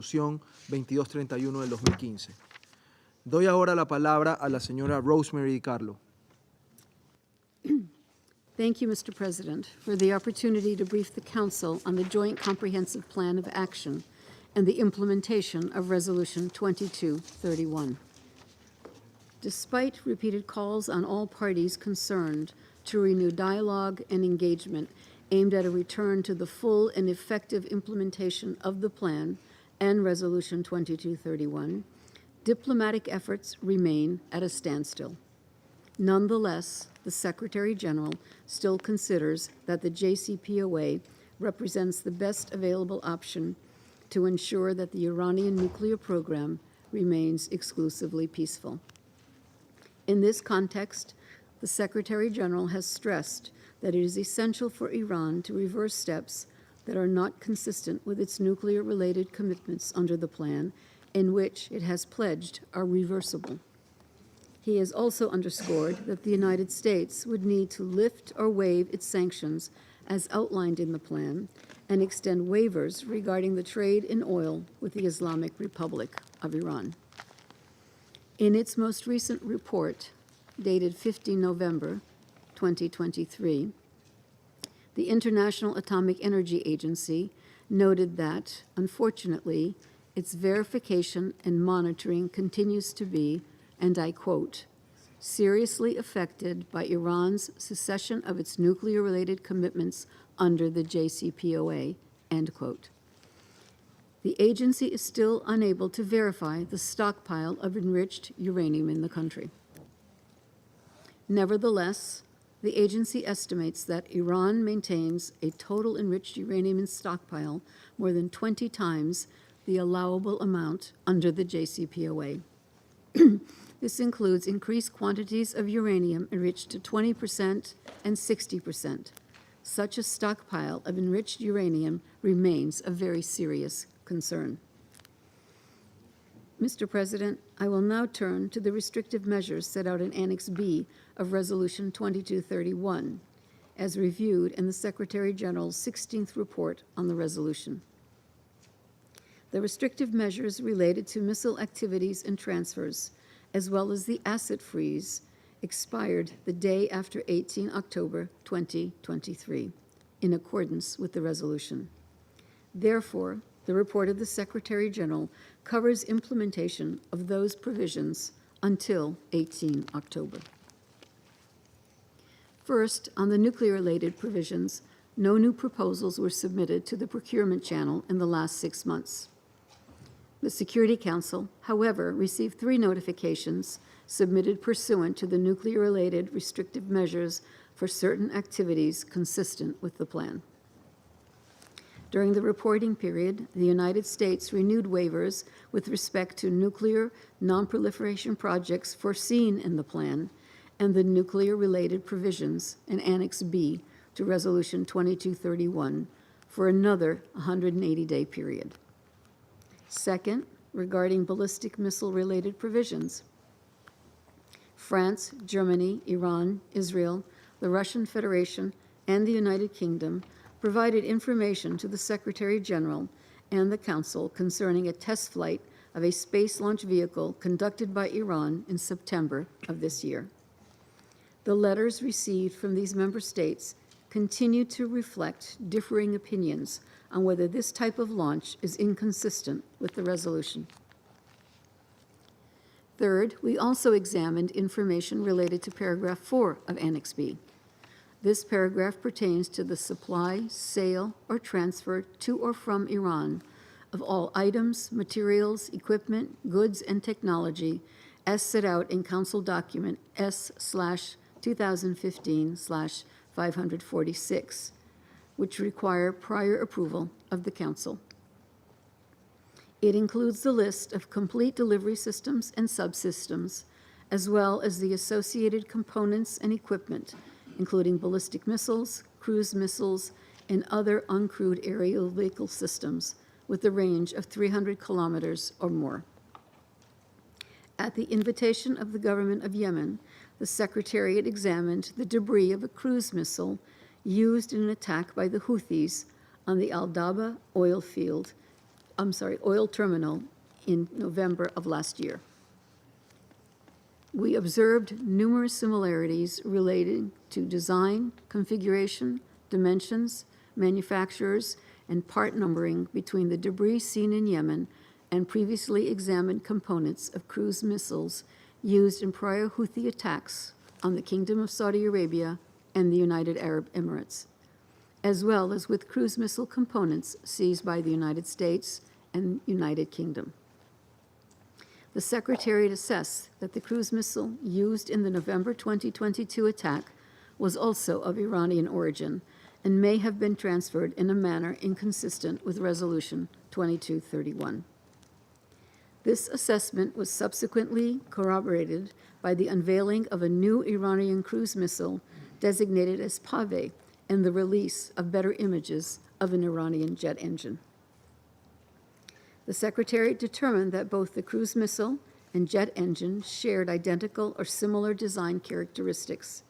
Resolución 2231 del 2015. Doy ahora la palabra a la señora Rosemary DiCarlo. Thank you, Mr. President, for the opportunity to brief the Council on the Joint Comprehensive Plan of Action and the implementation of Resolution 2231. Despite repeated calls on all parties concerned to renew dialogue and engagement aimed at a return to the full and effective implementation of the plan and Resolution 2231, diplomatic efforts remain at a standstill. Nonetheless, the Secretary General still considers that the JCPOA represents the best available option to ensure that the Iranian nuclear program remains exclusively peaceful. In this context, the Secretary General has stressed that it is essential for Iran to reverse steps that are not consistent with its nuclear-related commitments under the plan, in which it has pledged are reversible. He has also underscored that the United States would need to lift or waive its sanctions as outlined in the plan and extend waivers regarding the trade in oil with the Islamic Republic of Iran. In its most recent report, dated 15 November 2023, the International Atomic Energy Agency noted that, unfortunately, its verification and monitoring continues to be, and I quote, seriously affected by Iran's cessation of its nuclear-related commitments under the JCPOA, end quote. The agency is still unable to verify the stockpile of enriched uranium in the country. Nevertheless, the agency estimates that Iran maintains a total enriched uranium in stockpile more than 20 times the allowable amount under the JCPOA. This includes increased quantities of uranium enriched to 20% and 60%. Such a stockpile of enriched uranium remains a very serious concern. Mr. President, I will now turn to the restrictive measures set out in Annex B of Resolution 2231, as reviewed in the Secretary General's 16th report on the resolution. The restrictive measures related to missile activities and transfers, as well as the asset freeze, expired the day after 18 October 2023, in accordance with the resolution. Therefore, the report of the Secretary General covers implementation of those provisions until 18 October. First, on the nuclear-related provisions, no new proposals were submitted to the procurement channel in the last 6 months. The Security Council, however, received 3 notifications submitted pursuant to the nuclear-related restrictive measures for certain activities consistent with the plan. During the reporting period, the United States renewed waivers with respect to nuclear non-proliferation projects foreseen in the plan and the nuclear-related provisions in Annex B to Resolution 2231 for another 180-day period. Second, regarding ballistic missile-related provisions, France, Germany, Iran, Israel, the Russian Federation, and the United Kingdom provided information to the Secretary General and the Council concerning a test flight of a space launch vehicle conducted by Iran in September of this year. The letters received from these member states continue to reflect differing opinions on whether this type of launch is inconsistent with the resolution. Third, we also examined information related to paragraph 4 of Annex B. This paragraph pertains to the supply, sale, or transfer to or from Iran of all items, materials, equipment, goods, and technology as set out in Council Document S/2015/546, which require prior approval of the Council. It includes the list of complete delivery systems and subsystems, as well as the associated components and equipment, including ballistic missiles, cruise missiles, and other uncrewed aerial vehicle systems with a range of 300 kilometers or more. At the invitation of the government of Yemen, the Secretariat examined the debris of a cruise missile used in an attack by the Houthis on the Al-Daba oil field oil terminal in November of last year. We observed numerous similarities relating to design, configuration, dimensions, manufacturers, and part numbering between the debris seen in Yemen and previously examined components of cruise missiles used in prior Houthi attacks on the Kingdom of Saudi Arabia and the United Arab Emirates, as well as with cruise missile components seized by the United States and United Kingdom. The Secretariat assessed that the cruise missile used in the November 2022 attack was also of Iranian origin and may have been transferred in a manner inconsistent with Resolution 2231. This assessment was subsequently corroborated by the unveiling of a new Iranian cruise missile designated as paved and the release of better images of an Iranian jet engine. The Secretariat determined that both the cruise missile and jet engine shared identical or similar design characteristics,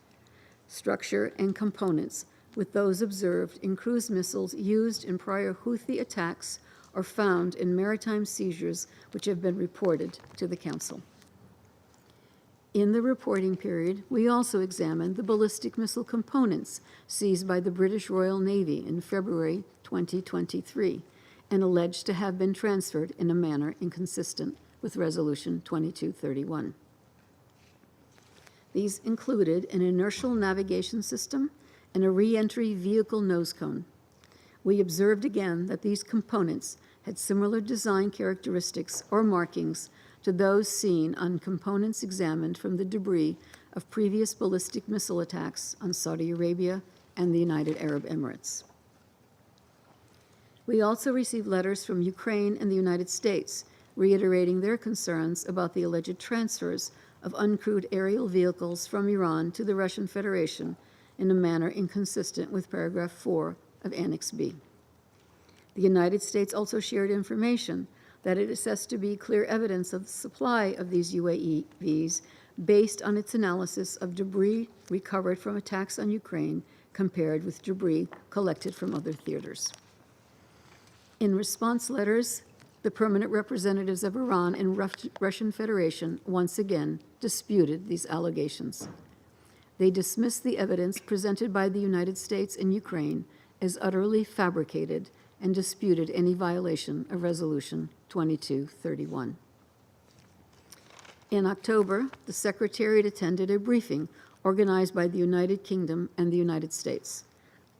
structure, and components with those observed in cruise missiles used in prior Houthi attacks or found in maritime seizures which have been reported to the Council. In the reporting period, we also examined the ballistic missile components seized by the British Royal Navy in February 2023 and alleged to have been transferred in a manner inconsistent with Resolution 2231. These included an inertial navigation system and a re-entry vehicle nose cone. We observed again that these components had similar design characteristics or markings to those seen on components examined from the debris of previous ballistic missile attacks on Saudi Arabia and the United Arab Emirates. We also received letters from Ukraine and the United States reiterating their concerns about the alleged transfers of uncrewed aerial vehicles from Iran to the Russian Federation in a manner inconsistent with paragraph 4 of Annex B. The United States also shared information that it assessed to be clear evidence of the supply of these UAVs based on its analysis of debris recovered from attacks on Ukraine compared with debris collected from other theaters. In response letters, the permanent representatives of Iran and Russian Federation once again disputed these allegations. They dismissed the evidence presented by the United States and Ukraine as utterly fabricated and disputed any violation of Resolution 2231. In October, the Secretariat attended a briefing organized by the United Kingdom and the United States.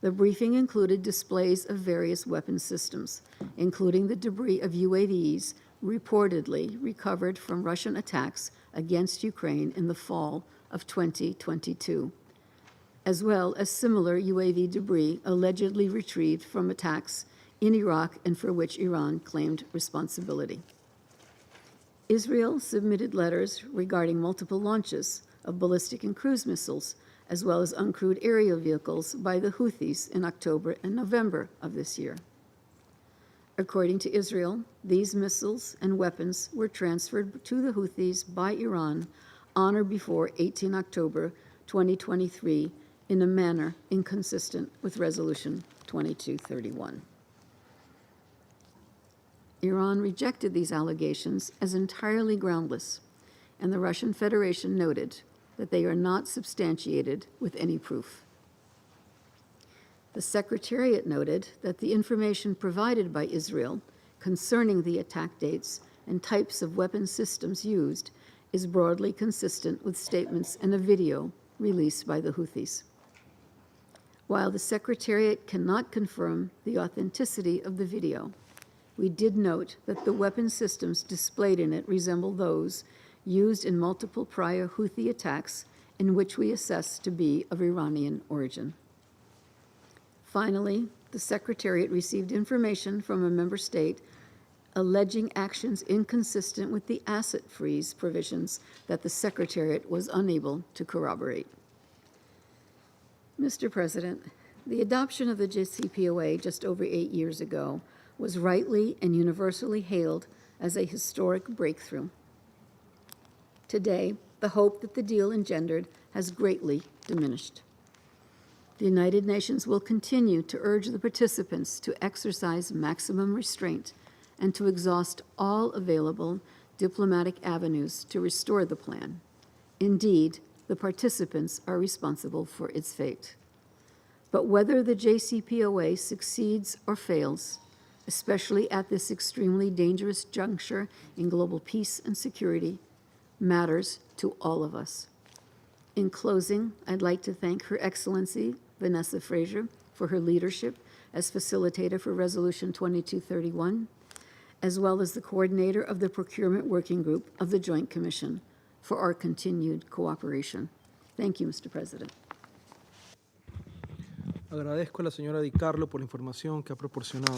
The briefing included displays of various weapon systems, including the debris of UAVs reportedly recovered from Russian attacks against Ukraine in the fall of 2022, as well as similar UAV debris allegedly retrieved from attacks in Iraq and for which Iran claimed responsibility. Israel submitted letters regarding multiple launches of ballistic and cruise missiles, as well as uncrewed aerial vehicles by the Houthis in October and November of this year. According to Israel, these missiles and weapons were transferred to the Houthis by Iran on or before 18 October 2023 in a manner inconsistent with Resolution 2231. Iran rejected these allegations as entirely groundless, and the Russian Federation noted that they are not substantiated with any proof. The Secretariat noted that the information provided by Israel concerning the attack dates and types of weapon systems used is broadly consistent with statements in a video released by the Houthis. While the Secretariat cannot confirm the authenticity of the video, we did note that the weapon systems displayed in it resemble those used in multiple prior Houthi attacks in which we assess to be of Iranian origin. Finally, the Secretariat received information from a member state alleging actions inconsistent with the asset freeze provisions that the Secretariat was unable to corroborate. Mr. President, the adoption of the JCPOA just over 8 years ago was rightly and universally hailed as a historic breakthrough. Today, the hope that the deal engendered has greatly diminished. The United Nations will continue to urge the participants to exercise maximum restraint and to exhaust all available diplomatic avenues to restore the plan. Indeed, the participants are responsible for its fate. But whether the JCPOA succeeds or fails, especially at this extremely dangerous juncture in global peace and security, matters to all of us. In closing, I'd like to thank Her Excellency Vanessa Fraser for her leadership as facilitator for Resolution 2231, as well as the coordinator of the Procurement Working Group of the Joint Commission for our continued cooperation. Thank you, Mr. President. Agradezco a la señora DiCarlo por la información que ha proporcionado.